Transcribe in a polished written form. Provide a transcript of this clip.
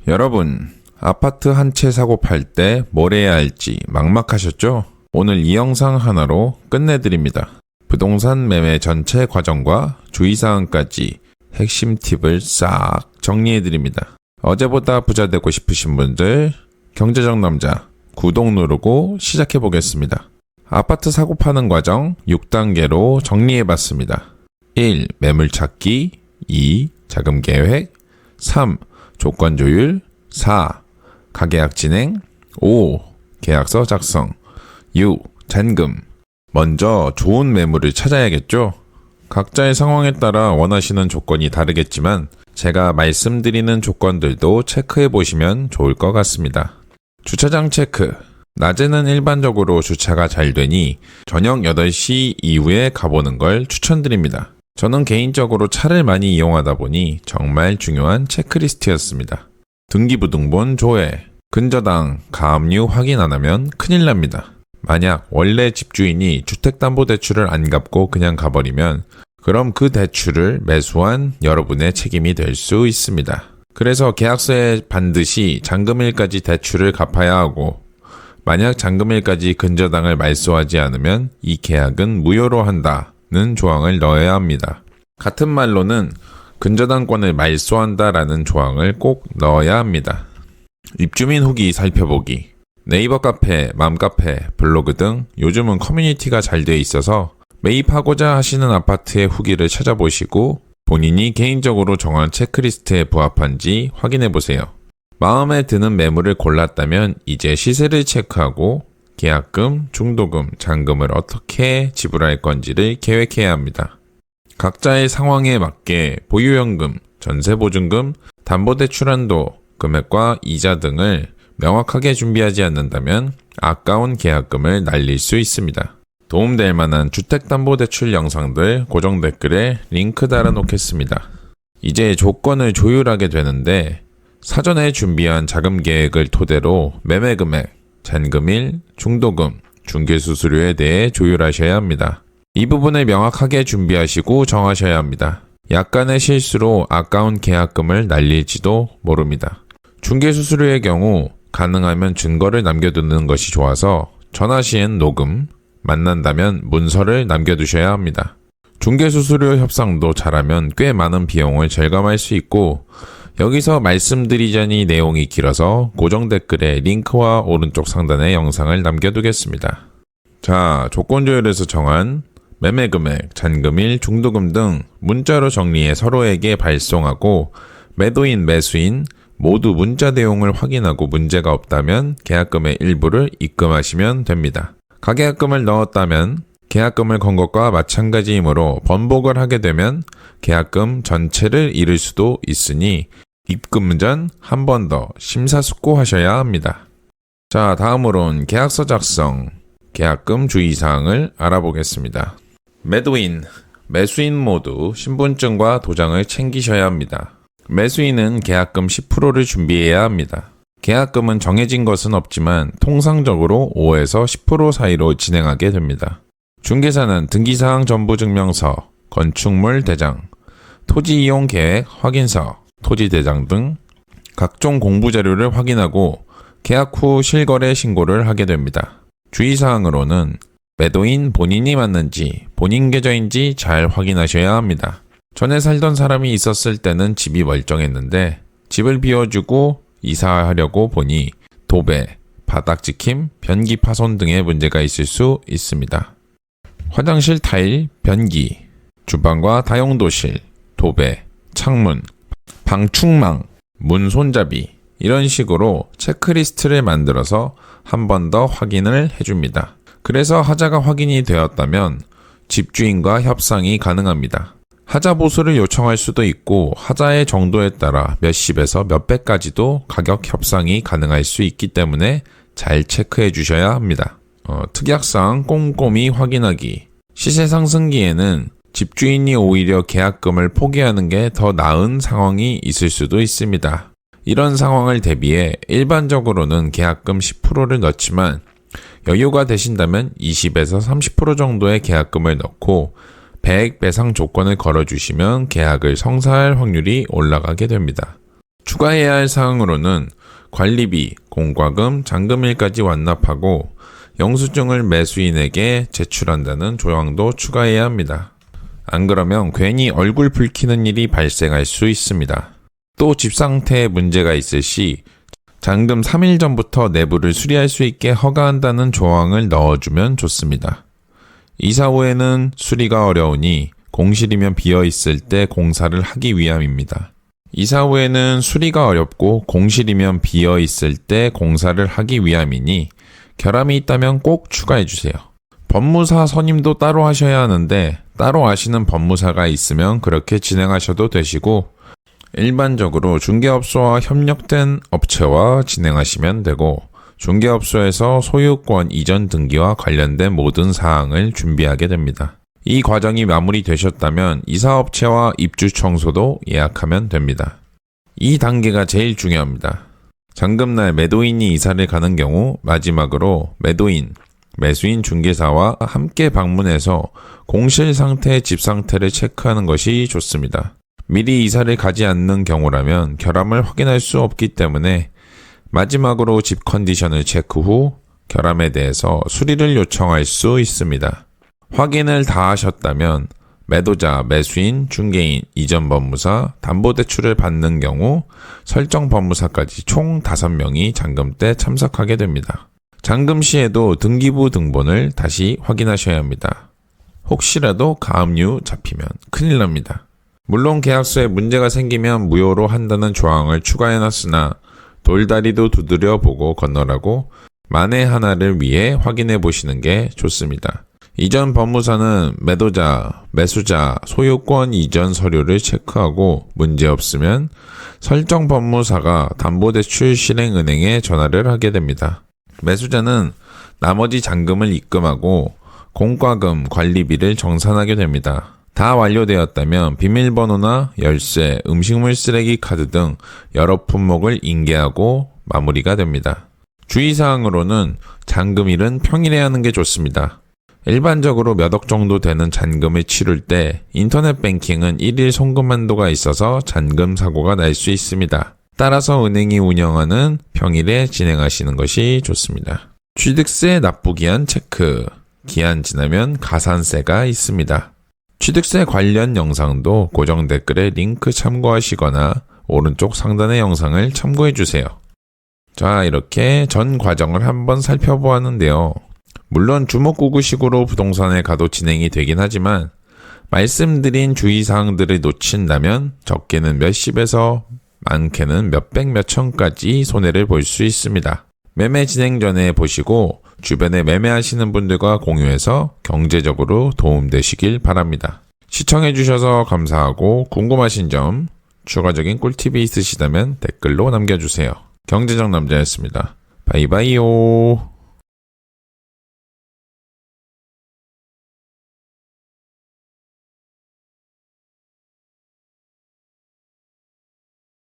여러분, 아파트 한 채 사고 팔 때 뭘 해야 할지 막막하셨죠? 오늘 이 영상 하나로 끝내드립니다. 부동산 매매 전체 과정과 주의사항까지 핵심 팁을 싹 정리해드립니다. 어제보다 부자 되고 싶으신 분들, 경제적 남자, 구독 누르고 시작해보겠습니다. 아파트 사고 파는 과정 6단계로 정리해봤습니다. 1. 매물 찾기 2. 자금 계획 3. 조건 조율 4. 가계약 진행 5. 계약서 작성 6. 잔금. 먼저 좋은 매물을 찾아야겠죠? 각자의 상황에 따라 원하시는 조건이 다르겠지만 제가 말씀드리는 조건들도 체크해 보시면 좋을 것 같습니다. 주차장 체크. 낮에는 일반적으로 주차가 잘 되니 저녁 8시 이후에 가보는 걸 추천드립니다. 저는 개인적으로 차를 많이 이용하다 보니 정말 중요한 체크리스트였습니다. 등기부등본 조회, 근저당, 가압류 확인 안 하면 큰일 납니다. 만약 원래 집주인이 주택담보대출을 안 갚고 그냥 가버리면 그럼 그 대출을 매수한 여러분의 책임이 될 수 있습니다. 그래서 계약서에 반드시 잔금일까지 대출을 갚아야 하고 만약 잔금일까지 근저당을 말소하지 않으면 이 계약은 무효로 한다는 조항을 넣어야 합니다. 같은 말로는 근저당권을 말소한다라는 조항을 꼭 넣어야 합니다. 입주민 후기 살펴보기. 네이버 카페, 맘카페, 블로그 등 요즘은 커뮤니티가 잘 돼 있어서 매입하고자 하시는 아파트의 후기를 찾아보시고 본인이 개인적으로 정한 체크리스트에 부합한지 확인해보세요. 마음에 드는 매물을 골랐다면 이제 시세를 체크하고 계약금, 중도금, 잔금을 어떻게 지불할 건지를 계획해야 합니다. 각자의 상황에 맞게 보유연금, 전세보증금, 담보대출 한도, 금액과 이자 등을 명확하게 준비하지 않는다면 아까운 계약금을 날릴 수 있습니다. 도움될 만한 주택담보대출 영상들 고정 댓글에 링크 달아놓겠습니다. 이제 조건을 조율하게 되는데 사전에 준비한 자금 계획을 토대로 매매금액, 잔금일, 중도금, 중개수수료에 대해 조율하셔야 합니다. 이 부분을 명확하게 준비하시고 정하셔야 합니다. 약간의 실수로 아까운 계약금을 날릴지도 모릅니다. 중개수수료의 경우 가능하면 증거를 남겨두는 것이 좋아서 전화 시엔 녹음, 만난다면 문서를 남겨두셔야 합니다. 중개수수료 협상도 잘하면 꽤 많은 비용을 절감할 수 있고 여기서 말씀드리자니 내용이 길어서 고정 댓글에 링크와 오른쪽 상단에 영상을 남겨두겠습니다. 자, 조건 조율에서 정한 매매금액, 잔금일, 중도금 등 문자로 정리해 서로에게 발송하고 매도인, 매수인 모두 문자 내용을 확인하고 문제가 없다면 계약금의 일부를 입금하시면 됩니다. 가계약금을 넣었다면 계약금을 건 것과 마찬가지이므로 번복을 하게 되면 계약금 전체를 잃을 수도 있으니 입금 전 한 번 더 심사숙고하셔야 합니다. 자, 다음으론 계약서 작성, 계약금 주의사항을 알아보겠습니다. 매도인, 매수인 모두 신분증과 도장을 챙기셔야 합니다. 매수인은 계약금 10%를 준비해야 합니다. 계약금은 정해진 것은 없지만 통상적으로 5에서 10% 사이로 진행하게 됩니다. 중개사는 등기사항 전부증명서, 건축물 대장, 토지 이용 계획 확인서, 토지 대장 등 각종 공부자료를 확인하고 계약 후 실거래 신고를 하게 됩니다. 주의사항으로는 매도인 본인이 맞는지 본인 계좌인지 잘 확인하셔야 합니다. 전에 살던 사람이 있었을 때는 집이 멀쩡했는데 집을 비워주고 이사하려고 보니 도배, 바닥 찍힘, 변기 파손 등의 문제가 있을 수 있습니다. 화장실 타일, 변기, 주방과 다용도실, 도배, 창문, 방충망, 문 손잡이 이런 식으로 체크리스트를 만들어서 한 번 더 확인을 해줍니다. 그래서 하자가 확인이 되었다면 집주인과 협상이 가능합니다. 하자 보수를 요청할 수도 있고 하자의 정도에 따라 몇십에서 몇백까지도 가격 협상이 가능할 수 있기 때문에 잘 체크해 주셔야 합니다. 특약사항 꼼꼼히 확인하기. 시세 상승기에는 집주인이 오히려 계약금을 포기하는 게 더 나은 상황이 있을 수도 있습니다. 이런 상황을 대비해 일반적으로는 계약금 10%를 넣지만 여유가 되신다면 20에서 30% 정도의 계약금을 넣고 배액 배상 조건을 걸어주시면 계약을 성사할 확률이 올라가게 됩니다. 추가해야 할 사항으로는 관리비, 공과금, 잔금일까지 완납하고 영수증을 매수인에게 제출한다는 조항도 추가해야 합니다. 안 그러면 괜히 얼굴 붉히는 일이 발생할 수 있습니다. 또 집 상태에 문제가 있을 시 잔금 3일 전부터 내부를 수리할 수 있게 허가한다는 조항을 넣어주면 좋습니다. 이사 후에는 수리가 어려우니 공실이면 비어있을 때 공사를 하기 위함입니다. 이사 후에는 수리가 어렵고 공실이면 비어있을 때 공사를 하기 위함이니 결함이 있다면 꼭 추가해주세요. 법무사 선임도 따로 하셔야 하는데 따로 아시는 법무사가 있으면 그렇게 진행하셔도 되시고 일반적으로 중개업소와 협력된 업체와 진행하시면 되고 중개업소에서 소유권 이전 등기와 관련된 모든 사항을 준비하게 됩니다. 이 과정이 마무리되셨다면 이사업체와 입주 청소도 예약하면 됩니다. 이 단계가 제일 중요합니다. 잔금날 매도인이 이사를 가는 경우 마지막으로 매도인, 매수인 중개사와 함께 방문해서 공실 상태의 집 상태를 체크하는 것이 좋습니다. 미리 이사를 가지 않는 경우라면 결함을 확인할 수 없기 때문에 마지막으로 집 컨디션을 체크 후 결함에 대해서 수리를 요청할 수 있습니다. 확인을 다 하셨다면 매도자, 매수인, 중개인, 이전 법무사, 담보대출을 받는 경우 설정 법무사까지 총 5명이 잔금 때 참석하게 됩니다. 잔금 시에도 등기부 등본을 다시 확인하셔야 합니다. 혹시라도 가압류 잡히면 큰일 납니다. 물론 계약서에 문제가 생기면 무효로 한다는 조항을 추가해놨으나 돌다리도 두드려 보고 건너라고 만에 하나를 위해 확인해 보시는 게 좋습니다. 이전 법무사는 매도자, 매수자, 소유권 이전 서류를 체크하고 문제 없으면 설정 법무사가 담보대출 실행은행에 전화를 하게 됩니다. 매수자는 나머지 잔금을 입금하고 공과금, 관리비를 정산하게 됩니다. 다 완료되었다면 비밀번호나 열쇠, 음식물 쓰레기 카드 등 여러 품목을 인계하고 마무리가 됩니다. 주의사항으로는 잔금일은 평일에 하는 게 좋습니다. 일반적으로 몇 억 정도 되는 잔금을 치를 때 인터넷 뱅킹은 1일 송금 한도가 있어서 잔금 사고가 날 수 있습니다. 따라서 은행이 운영하는 평일에 진행하시는 것이 좋습니다. 취득세 납부기한 체크. 기한 지나면 가산세가 있습니다. 취득세 관련 영상도 고정 댓글에 링크 참고하시거나 오른쪽 상단의 영상을 참고해주세요. 자, 이렇게 전 과정을 한번 살펴보았는데요. 물론 주먹구구식으로 부동산에 가도 진행이 되긴 하지만 말씀드린 주의사항들을 놓친다면 적게는 몇십에서 많게는 몇백 몇천까지 손해를 볼 수 있습니다. 매매 진행 전에 보시고 주변에 매매하시는 분들과 공유해서 경제적으로 도움되시길 바랍니다. 시청해주셔서 감사하고 궁금하신 점, 추가적인 꿀팁이 있으시다면 댓글로 남겨주세요. 경제적 남자였습니다. 바이바이요.